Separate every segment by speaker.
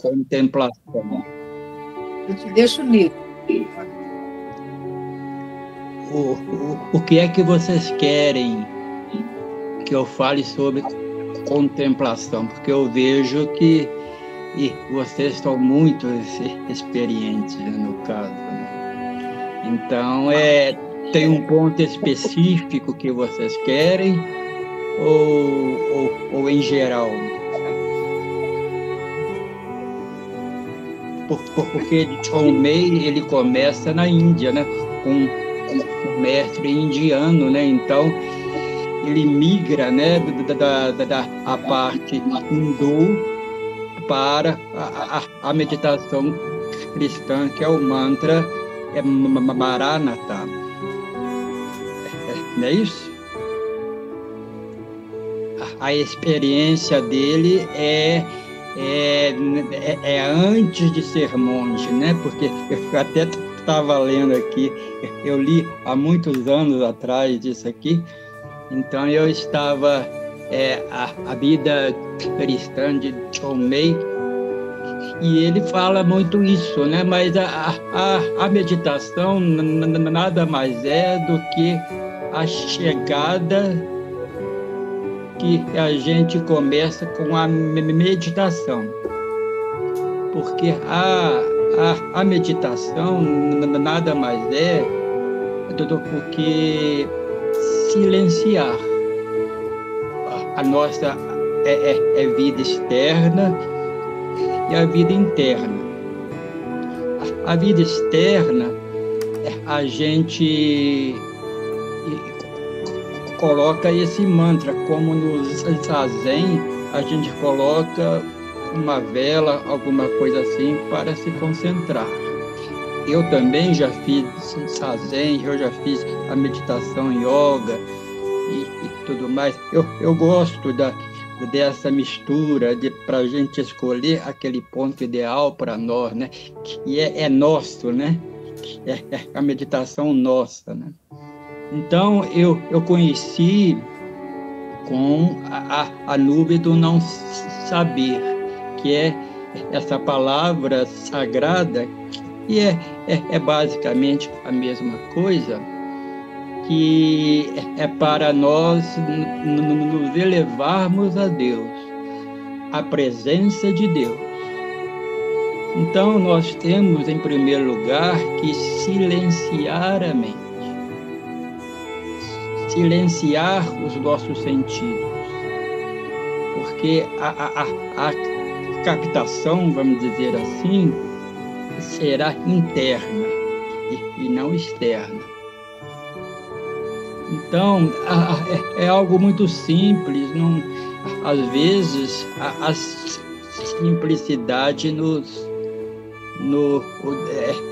Speaker 1: contemplação.
Speaker 2: Eu te deixo livre.
Speaker 1: O que é que vocês querem que eu fale sobre contemplação? Porque eu vejo que vocês estão muito experientes, né, no caso, né? Então, tem um ponto específico que vocês querem ou em geral? Porque John May, ele começa na Índia, né? Com um mestre indiano, né? Então, ele migra, né? Da parte hindu para a meditação cristã, que é o mantra Maranatha. Não é isso? A experiência dele é antes de ser monge, né? Porque eu até estava lendo aqui, eu li há muitos anos atrás isso aqui, então eu estava a vida cristã de John May, e ele fala muito isso, né? Mas a meditação nada mais é do que a chegada que a gente começa com a meditação, porque a meditação nada mais é do que silenciar a nossa vida externa e a vida interna. A vida externa, a gente coloca esse mantra, como no zazen, a gente coloca uma vela, alguma coisa assim, para se concentrar. Eu também já fiz zazen, eu já fiz a meditação yoga e tudo mais. Eu gosto dessa mistura para a gente escolher aquele ponto ideal para nós, né? Que é nosso, né? É a meditação nossa, né? Então, eu conheci com a nuvem do não saber, que é essa palavra sagrada, que é basicamente a mesma coisa, que é para nós nos elevarmos a Deus, à presença de Deus. Então, nós temos, em primeiro lugar, que silenciar a mente. Silenciar os nossos sentidos, porque a captação, vamos dizer assim, será interna e não externa. Então, é algo muito simples, não, às vezes a simplicidade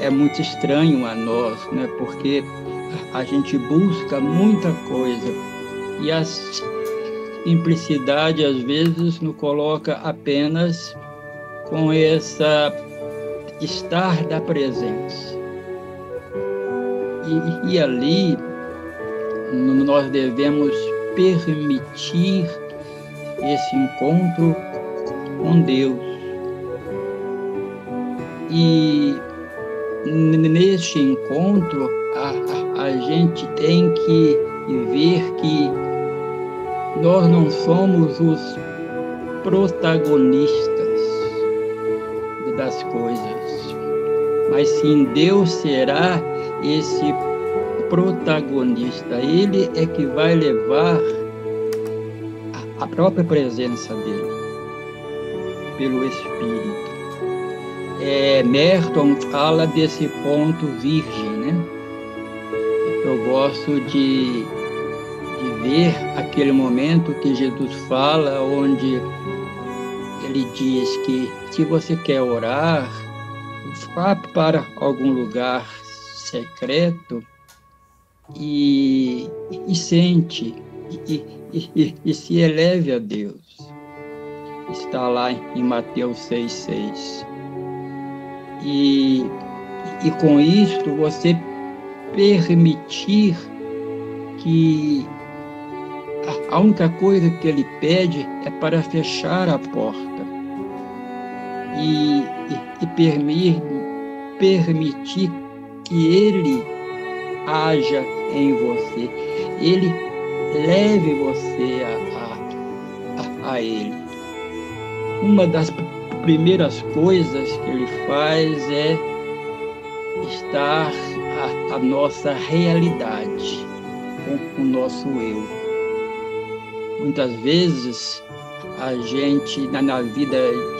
Speaker 1: é muito estranho a nós, né? Porque a gente busca muita coisa e a simplicidade às vezes nos coloca apenas com essa estar da presença. E ali nós devemos permitir esse encontro com Deus. E neste encontro a gente tem que ver que nós não somos os protagonistas das coisas, mas sim Deus será esse protagonista. Ele é que vai levar a própria presença dele, pelo Espírito. Merton fala desse ponto virgem, né? Eu gosto de ver aquele momento que Jesus fala, onde ele diz que se você quer orar, vá para algum lugar secreto e sente e se eleve a Deus. Está lá em Mateus 6,6. E com isto você permitir que a única coisa que ele pede é para fechar a porta e permitir que Ele haja em você, Ele leve você a Ele. Uma das primeiras coisas que Ele faz é estar a nossa realidade com o nosso eu. Muitas vezes a gente, na vida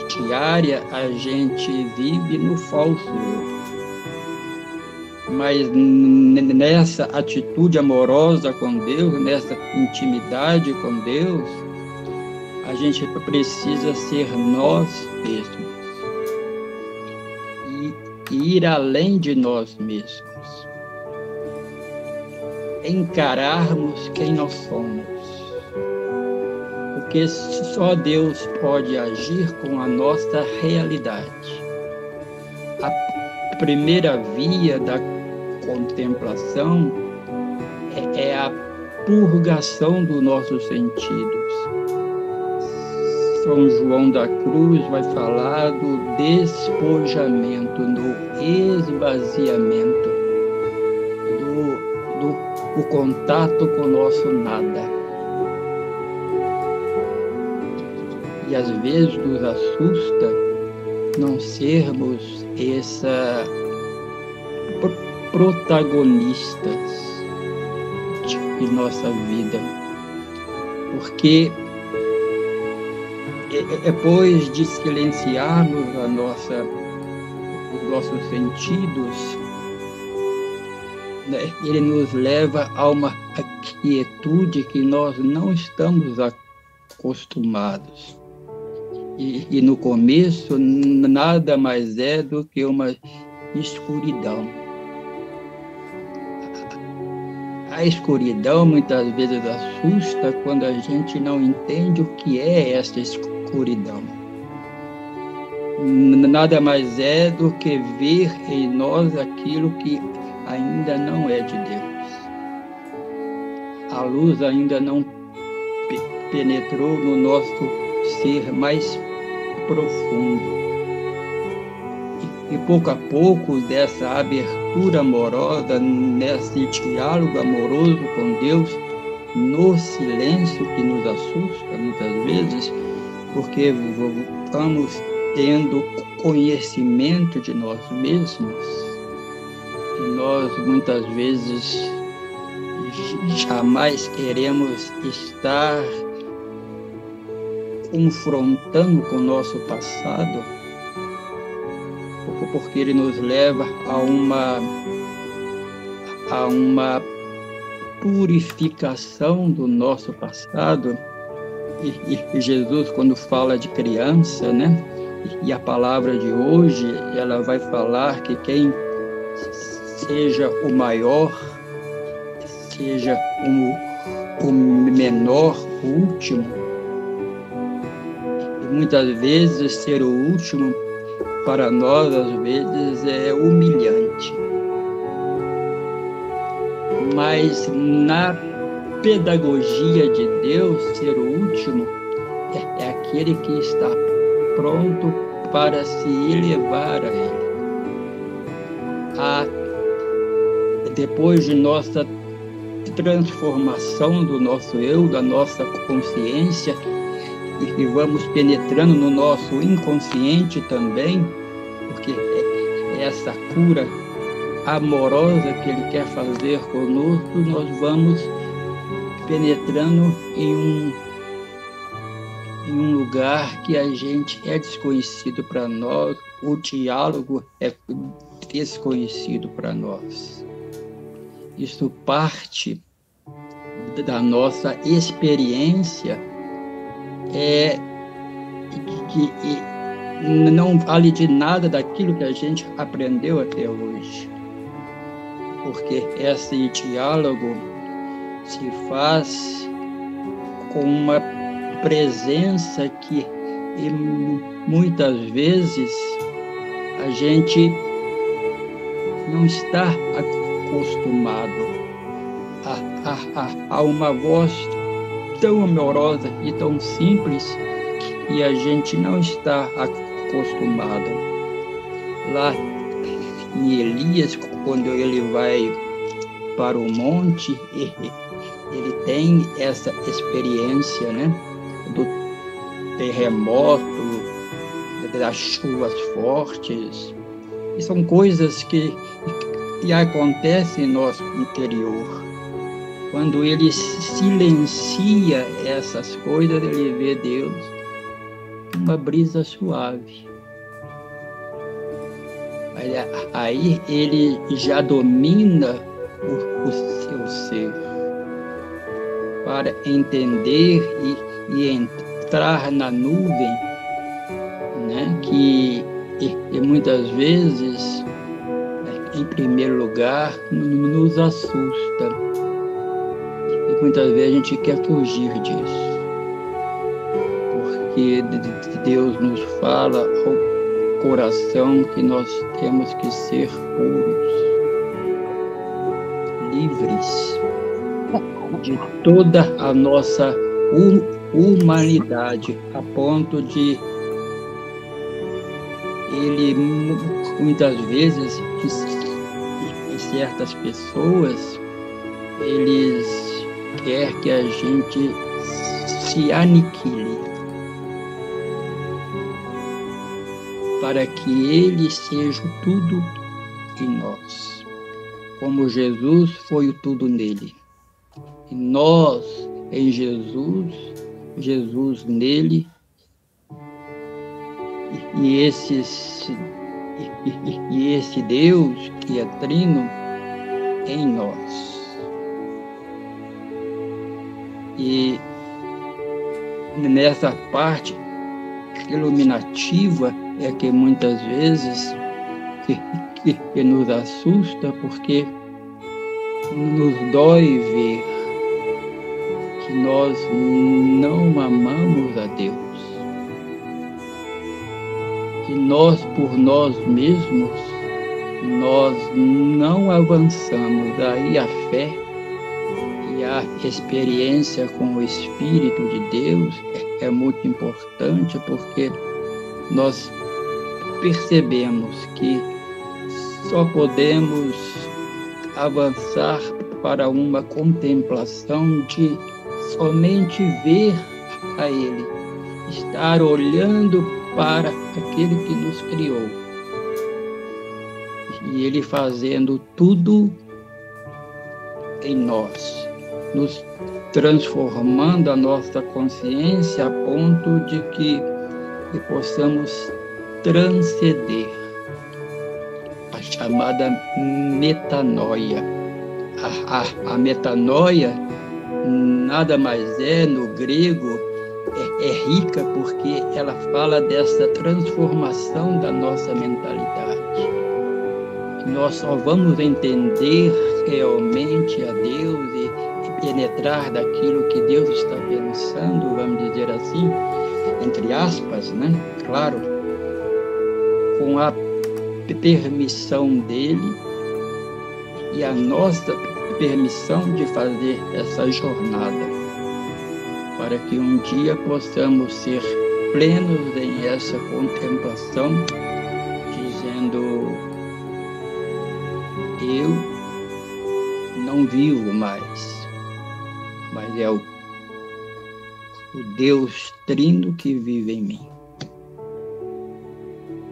Speaker 1: diária, a gente vive no falso eu. Mas nessa atitude amorosa com Deus, nessa intimidade com Deus, a gente precisa ser nós mesmos e ir além de nós mesmos, encararmos quem nós somos, porque só Deus pode agir com a nossa realidade. A primeira via da contemplação é a purgação dos nossos sentidos. São João da Cruz vai falar do despojamento, do esvaziamento, do contato com o nosso nada. E às vezes nos assusta não sermos protagonistas de nossa vida, porque depois de silenciarmos os nossos sentidos, né, ele nos leva a uma quietude que nós não estamos acostumados. E no começo, nada mais é do que uma escuridão. A escuridão muitas vezes assusta quando a gente não entende o que é essa escuridão. Nada mais é do que ver em nós aquilo que ainda não é de Deus. A luz ainda não penetrou no nosso ser mais profundo. E pouco a pouco, dessa abertura amorosa, nesse diálogo amoroso com Deus, no silêncio que nos assusta muitas vezes, porque vamos tendo conhecimento de nós mesmos, e nós muitas vezes jamais queremos estar confrontando com o nosso passado, porque ele nos leva a uma purificação do nosso passado. E Jesus, quando fala de criança, né? E a palavra de hoje, ela vai falar que quem seja o maior, seja o menor, o último. E muitas vezes ser o último, para nós, às vezes, é humilhante. Mas na pedagogia de Deus, ser o último é aquele que está pronto para se elevar a Ele. Depois de nossa transformação do nosso eu, da nossa consciência, e vamos penetrando no nosso inconsciente também, porque é essa cura amorosa que Ele quer fazer conosco, nós vamos penetrando em um lugar que a gente é desconhecido para nós, o diálogo é desconhecido para nós. Isso parte da nossa experiência, que não vale de nada daquilo que a gente aprendeu até hoje. Porque esse diálogo se faz com uma presença que muitas vezes a gente não está acostumado a uma voz tão amorosa e tão simples, e a gente não está acostumado. Lá em Elias, quando ele vai para o monte, ele tem essa experiência, né, do terremoto, das chuvas fortes. E são coisas que acontecem em nosso interior. Quando ele silencia essas coisas, ele vê Deus, uma brisa suave. Aí ele já domina o seu ser para entender e entrar na nuvem, né, que muitas vezes, em primeiro lugar, nos assusta. E muitas vezes a gente quer fugir disso. Porque Deus nos fala ao coração que nós temos que ser puros, livres de toda a nossa humanidade, a ponto de ele, muitas vezes, em certas pessoas, eles querem que a gente se aniquile, para que ele seja o tudo em nós, como Jesus foi o tudo nele. E nós em Jesus, Jesus nele, e esse Deus que é trino em nós. E nessa parte iluminativa é que muitas vezes que nos assusta, porque nos dói ver que nós não amamos a Deus, que nós, por nós mesmos, nós não avançamos. Aí a fé e a experiência com o Espírito de Deus é muito importante, porque nós percebemos que só podemos avançar para uma contemplação de somente ver a Ele, estar olhando para aquele que nos criou, e Ele fazendo tudo em nós, nos transformando a nossa consciência a ponto de que possamos transcender a chamada metanoia. A metanoia nada mais é, no grego, é rica porque ela fala dessa transformação da nossa mentalidade. Nós só vamos entender realmente a Deus e penetrar daquilo que Deus está pensando, vamos dizer assim, entre aspas, né? Claro, com a permissão dele e a nossa permissão de fazer essa jornada, para que um dia possamos ser plenos em essa contemplação, dizendo: eu não vivo mais, mas é o Deus Trino que vive em mim.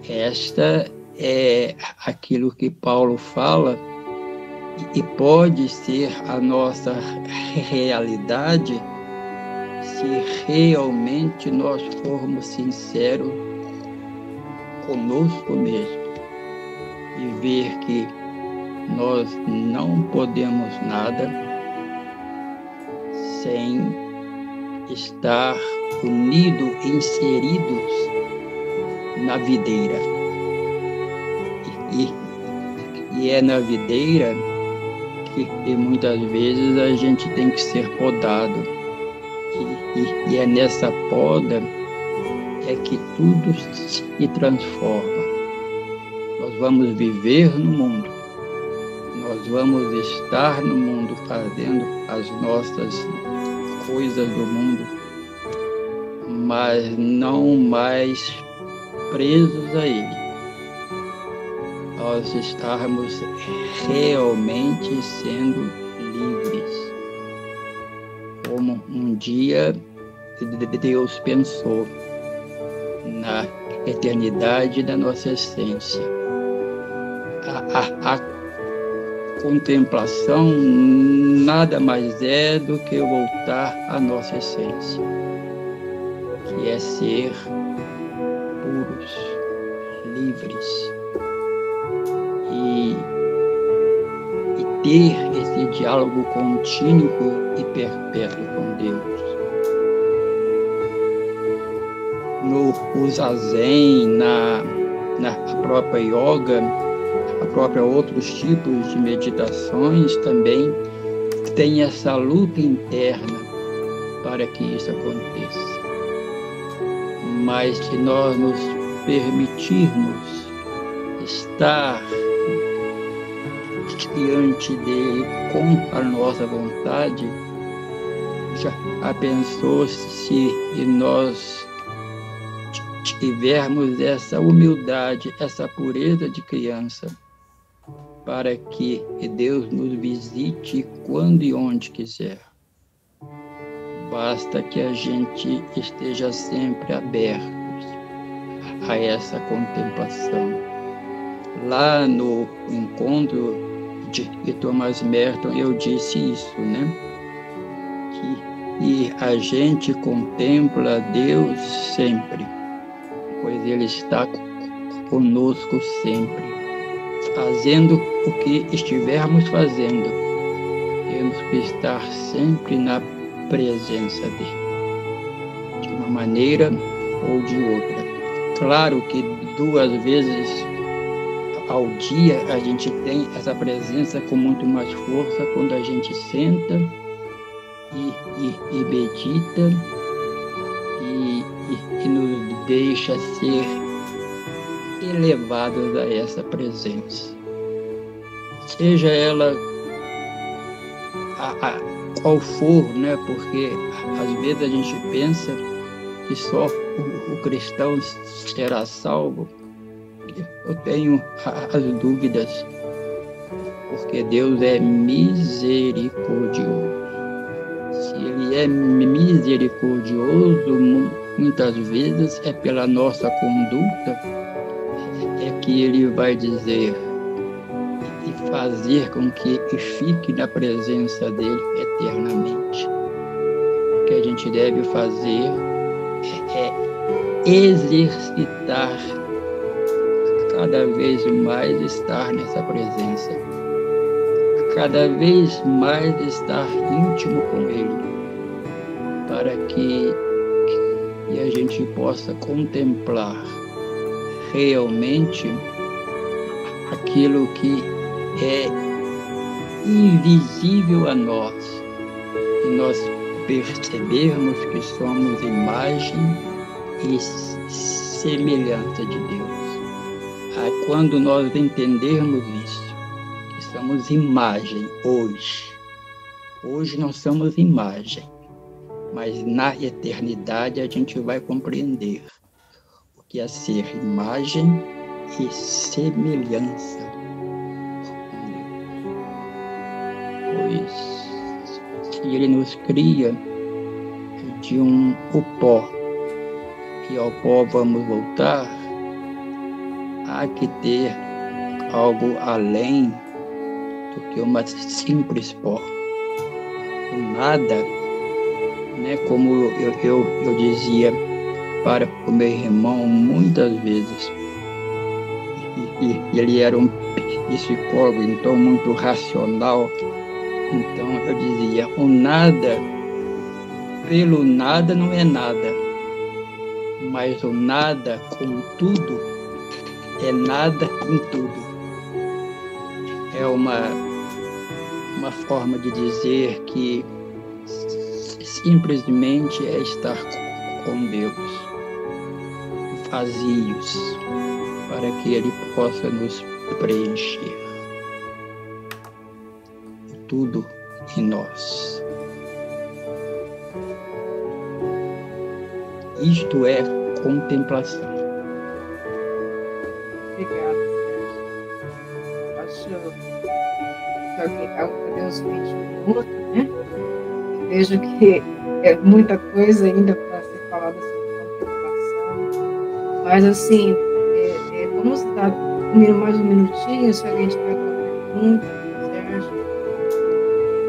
Speaker 1: Esta é aquilo que Paulo fala, e pode ser a nossa realidade se realmente nós formos sinceros conosco mesmo e ver que nós não podemos nada sem estar unidos, inseridos na videira. E é na videira que muitas vezes a gente tem que ser podado. E é nessa poda é que tudo se transforma. Nós vamos viver no mundo, nós vamos estar no mundo fazendo as nossas coisas do mundo, mas não mais presos a Ele. Nós estarmos realmente sendo livres, como um dia Deus pensou na eternidade da nossa essência. A contemplação nada mais é do que voltar à nossa essência, que é ser puros, livres e ter esse diálogo contínuo e perpétuo com Deus. No zazen, na própria yoga, a própria outros tipos de meditações também tem essa luta interna para que isso aconteça. Mas se nós nos permitirmos estar diante dele com a nossa vontade, já pensou se nós tivermos essa humildade, essa pureza de criança, para que Deus nos visite quando e onde quiser. Basta que a gente esteja sempre abertos a essa contemplação. Lá no encontro de Thomas Merton, eu disse isso, né? Que a gente contempla Deus sempre, pois Ele está conosco sempre. Fazendo o que estivermos fazendo, temos que estar sempre na presença dele, de uma maneira ou de outra. Claro que 2 vezes ao dia a gente tem essa presença com muito mais força quando a gente senta e medita e nos deixa ser elevados a essa presença. Seja ela qual for, né? Porque às vezes a gente pensa que só o cristão será salvo. Eu tenho as dúvidas, porque Deus é misericordioso. Se Ele é misericordioso, muitas vezes é pela nossa conduta que Ele vai dizer e fazer com que fique na presença dele eternamente. O que a gente deve fazer é exercitar cada vez mais estar nessa presença, cada vez mais estar íntimo com Ele, para que a gente possa contemplar realmente aquilo que é invisível a nós, e nós percebermos que somos imagem e semelhança de Deus. Quando nós entendermos isso, que somos imagem hoje nós somos imagem, mas na eternidade a gente vai compreender o que é ser imagem e semelhança com Deus. Pois se Ele nos cria de o pó, e ao pó vamos voltar, há que ter algo além do que uma simples pó. O nada, né, como eu dizia para o meu irmão muitas vezes, e ele era um psicólogo, então muito racional, então eu dizia, o nada, pelo nada não é nada, mas o nada com tudo é nada em tudo. É uma forma de dizer que simplesmente é estar com Deus, vazios, para que Ele possa nos preencher. Tudo em nós. Isto é contemplação.
Speaker 2: obrigada, Sérgio. Acho que podemos 20 minutos, né? Eu vejo que é muita coisa ainda para ser falada sobre contemplação. Mas, assim, vamos dar mais um minutinho, se alguém tiver alguma pergunta, Sérgio.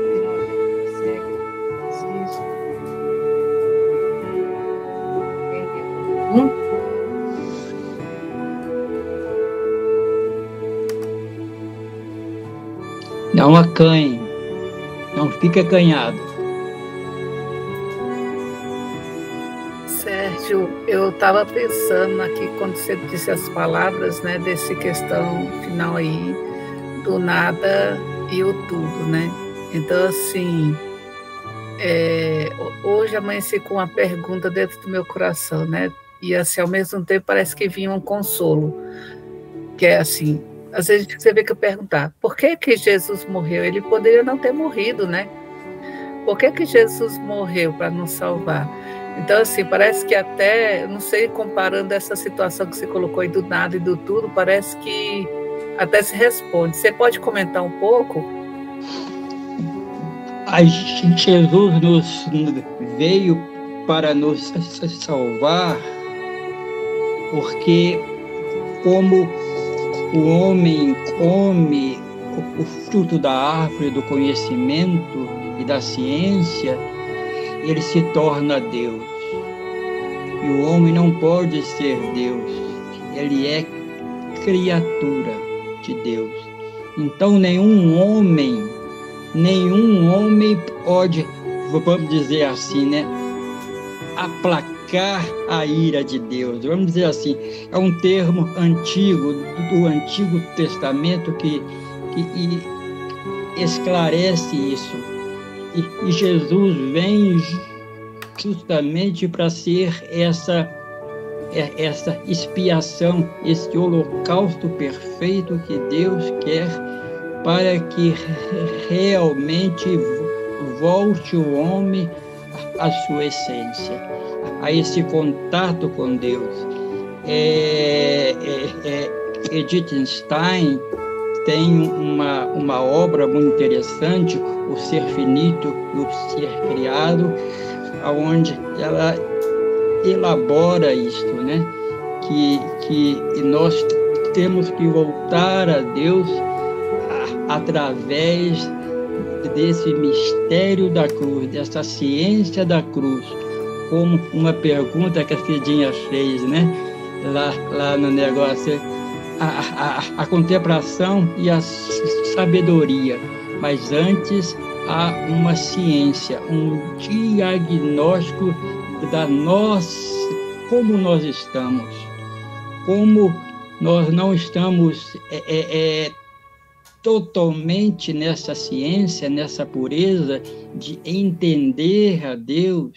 Speaker 2: Senão a gente consegue o exercício. Alguém tem pergunta?
Speaker 1: Não acanhe, não fique acanhado.
Speaker 3: Sérgio, eu estava pensando aqui quando você disse as palavras, né, dessa questão final aí, do nada e o tudo, né? Então, assim, hoje amanheci com uma pergunta dentro do meu coração, né? E, assim, ao mesmo tempo parece que vinha um consolo, que é assim, às vezes você vê que eu perguntar, por que que Jesus morreu? Ele poderia não ter morrido, né? Por que que Jesus morreu para nos salvar? Então, assim, parece que até, não sei, comparando essa situação que você colocou aí do nada e do tudo, parece que até se responde. Você pode comentar um pouco?
Speaker 1: Jesus veio para nos salvar, porque como o homem come o fruto da árvore do conhecimento e da ciência, ele se torna Deus. E o homem não pode ser Deus, ele é criatura de Deus. Então nenhum homem pode, vamos dizer assim, né, aplacar a ira de Deus. Vamos dizer assim, é um termo antigo, do Antigo Testamento, que esclarece isso. E Jesus vem justamente para ser essa expiação, esse holocausto perfeito que Deus quer, para que realmente volte o homem à sua essência, a esse contato com Deus. Edith Stein tem uma obra muito interessante, O Ser Finito e o Ser Criado, onde ela elabora isto, né? Que nós temos que voltar a Deus através desse mistério da cruz, dessa ciência da cruz, como uma pergunta que a Cidinha fez, né? Lá no negócio, a contemplação e a sabedoria, mas antes há uma ciência, um diagnóstico da como nós estamos, como nós não estamos totalmente nessa ciência, nessa pureza de entender a Deus.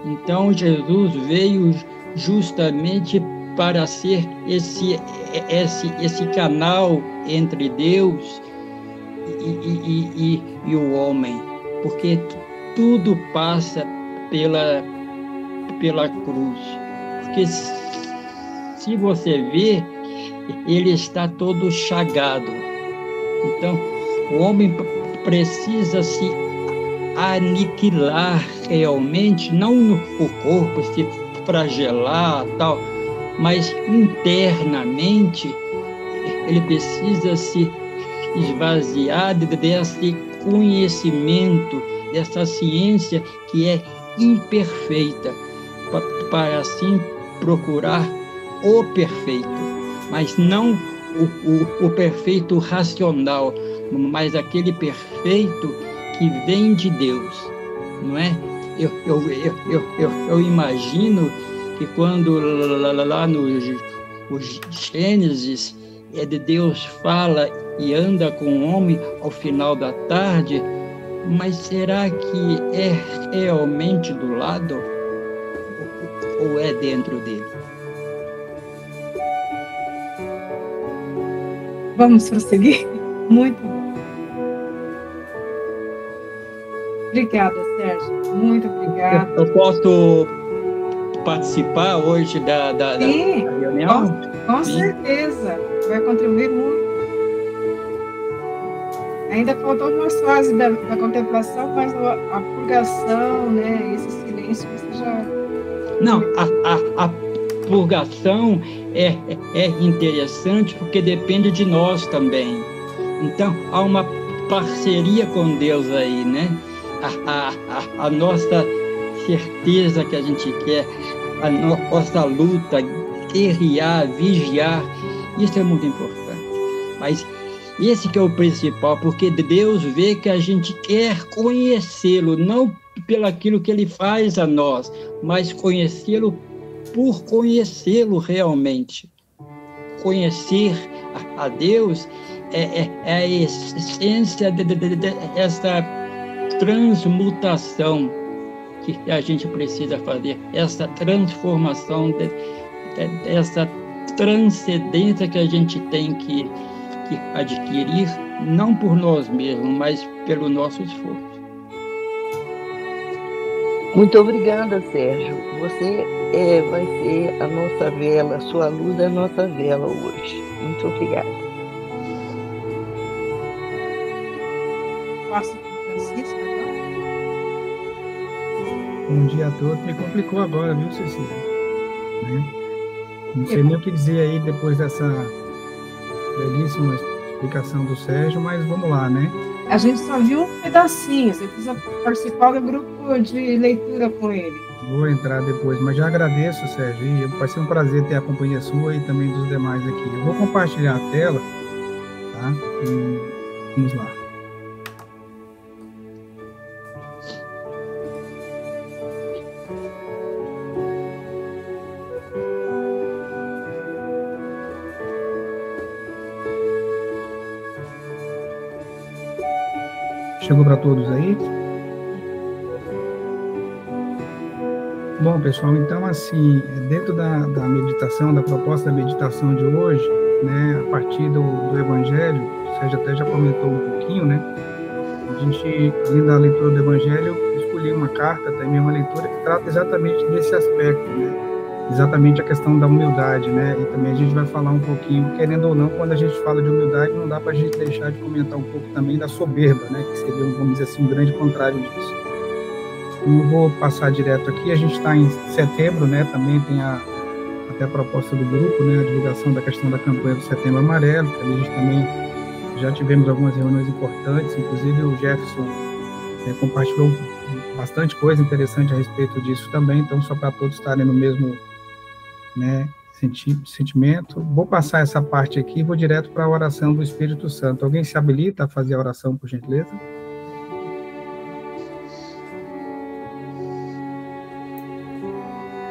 Speaker 1: Então Jesus veio justamente para ser esse canal entre Deus e o homem, porque tudo passa pela cruz. Porque se você vê, ele está todo chagado. Então, o homem precisa se aniquilar realmente, não no corpo, se flagelar, tal, mas internamente ele precisa se esvaziar desse conhecimento, dessa ciência que é imperfeita, para assim procurar o perfeito, mas não o perfeito racional, mas aquele perfeito que vem de Deus, não é? Eu imagino que quando lá no Gênesis, Deus fala e anda com o homem ao final da tarde, mas será que é realmente do lado ou é dentro dele?
Speaker 2: Vamos prosseguir? Muito bom. Obrigada, Sérgio. Muito obrigada.
Speaker 1: Eu posso participar hoje da
Speaker 2: Sim,
Speaker 1: reunião? mesmo?
Speaker 2: Com certeza, vai contribuir muito. Ainda faltou algumas fases da contemplação, mas a purgação, né, esse silêncio, você já...
Speaker 1: Não, a purgação é interessante porque depende de nós também. Então, há uma parceria com Deus aí, né? A nossa certeza que a gente quer, a nossa luta, guerrear, vigiar, isso é muito importante. Mas esse que é o principal, porque Deus vê que a gente quer conhecê-lo, não pelo aquilo que ele faz a nós, mas conhecê-lo por conhecê-lo realmente. Conhecer a Deus é a essência dessa transmutação que a gente precisa fazer, essa transformação, essa transcendência que a gente tem que adquirir, não por nós mesmos, mas pelo nosso esforço.
Speaker 4: Muito obrigada, Sérgio. Você vai ser a nossa vela, sua luz é a nossa vela hoje. Muito obrigada.
Speaker 2: Passo para o Francisco agora.
Speaker 5: Bom dia a todos. Me complicou agora, viu, Cecília? Né? Não sei nem o que dizer aí depois dessa belíssima explicação do Sérgio, mas vamos lá, né?
Speaker 2: A gente só viu um pedacinho, você precisa participar do grupo de leitura com ele.
Speaker 5: Vou entrar depois, mas já agradeço, Sérgio, e vai ser um prazer ter a companhia sua e também dos demais aqui. Eu vou compartilhar a tela, tá? E vamos lá. Chegou para todos aí? Bom, pessoal, então, assim, dentro da meditação, da proposta da meditação de hoje, né, a partir do Evangelho, o Sérgio até já comentou um pouquinho, né, a gente, além da leitura do Evangelho, escolhi uma carta, também uma leitura que trata exatamente desse aspecto, né, exatamente a questão da humildade, né, e também a gente vai falar um pouquinho, querendo ou não, quando a gente fala de humildade, não dá para a gente deixar de comentar um pouco também da soberba, né, que seria, vamos dizer assim, um grande contrário disso. Não vou passar direto aqui, a gente está em setembro, né, também tem até a proposta do grupo, né, a divulgação da questão da campanha do Setembro Amarelo, que a gente também já tivemos algumas reuniões importantes, inclusive o Jefferson compartilhou bastante coisa interessante a respeito disso também, então só para todos estarem no mesmo, né, sentimento. Vou passar essa parte aqui e vou direto para a oração do Espírito Santo. Alguém se habilita a fazer a oração, por gentileza?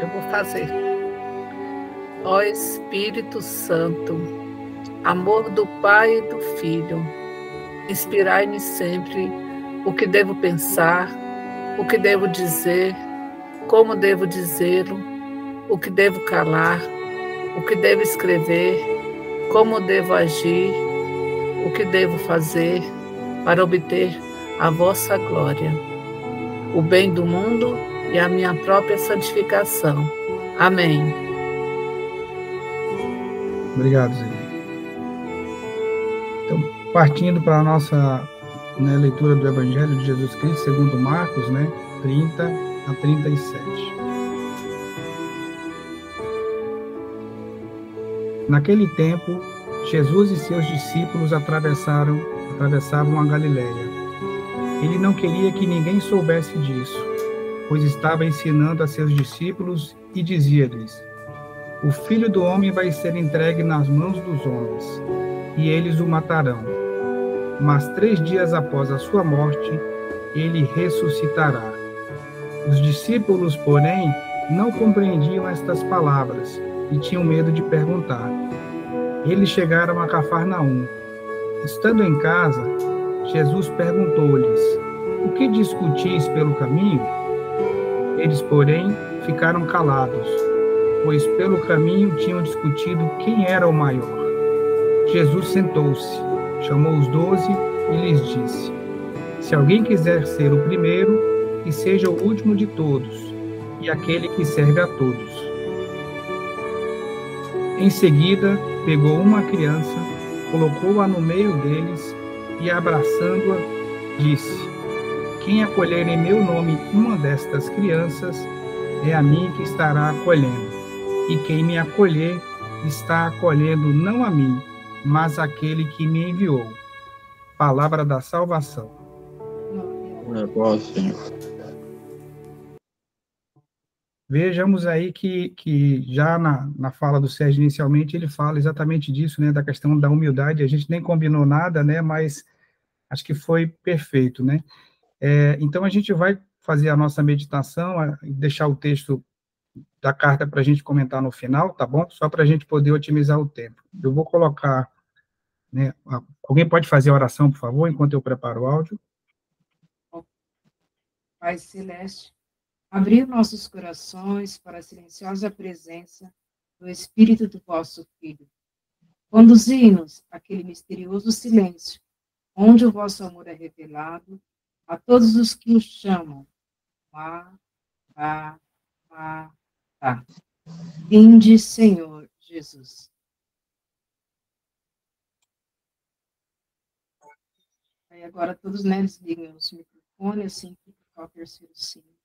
Speaker 3: Eu vou fazer. Ó Espírito Santo, amor do Pai e do Filho, inspirai-me sempre o que devo pensar, o que devo dizer, como devo dizê-lo, o que devo calar, o que devo escrever, como devo agir, o que devo fazer para obter a vossa glória, o bem do mundo e a minha própria santificação. Amém.
Speaker 5: Obrigado, Zé. Então, partindo para a nossa, né, leitura do Evangelho de Jesus Cristo, segundo Marcos, né, 30 a 37. Naquele tempo, Jesus e seus discípulos atravessavam a Galileia. Ele não queria que ninguém soubesse disso, pois estava ensinando a seus discípulos e dizia-lhes: o Filho do Homem vai ser entregue nas mãos dos homens, e eles o matarão. Mas 3 dias após a sua morte, ele ressuscitará. Os discípulos, porém, não compreendiam estas palavras e tinham medo de perguntar. Eles chegaram a Cafarnaum. Estando em casa, Jesus perguntou-lhes: o que discutis pelo caminho? Eles, porém, ficaram calados, pois pelo caminho tinham discutido quem era o maior. Jesus sentou-se, chamou os 12 e lhes disse: se alguém quiser ser o primeiro, que seja o último de todos, e aquele que serve a todos. Em seguida, pegou uma criança, colocou-a no meio deles e, abraçando-a, disse: Quem acolher em meu nome uma destas crianças, é a mim que estará acolhendo. E quem me acolher, está acolhendo não a mim, mas aquele que me enviou. Palavra da salvação.
Speaker 1: Glória, Senhor.
Speaker 5: Vejamos aí que já na fala do Sérgio, inicialmente, ele fala exatamente disso, né, da questão da humildade. A gente nem combinou nada, né, mas acho que foi perfeito, né? Então, a gente vai fazer a nossa meditação, deixar o texto da carta para a gente comentar no final, tá bom? Só para a gente poder otimizar o tempo. Eu vou colocar, né, alguém pode fazer a oração, por favor, enquanto eu preparo o áudio?
Speaker 2: Pai Celeste, abrir nossos corações para a silenciosa presença do Espírito do vosso Filho. Conduzi-nos àquele misterioso silêncio, onde o vosso amor é revelado a todos os que o chamam. Tá. Vinde, Senhor Jesus. Aí agora todos, né, desligam os microfones, assim que tocar o terceiro sino.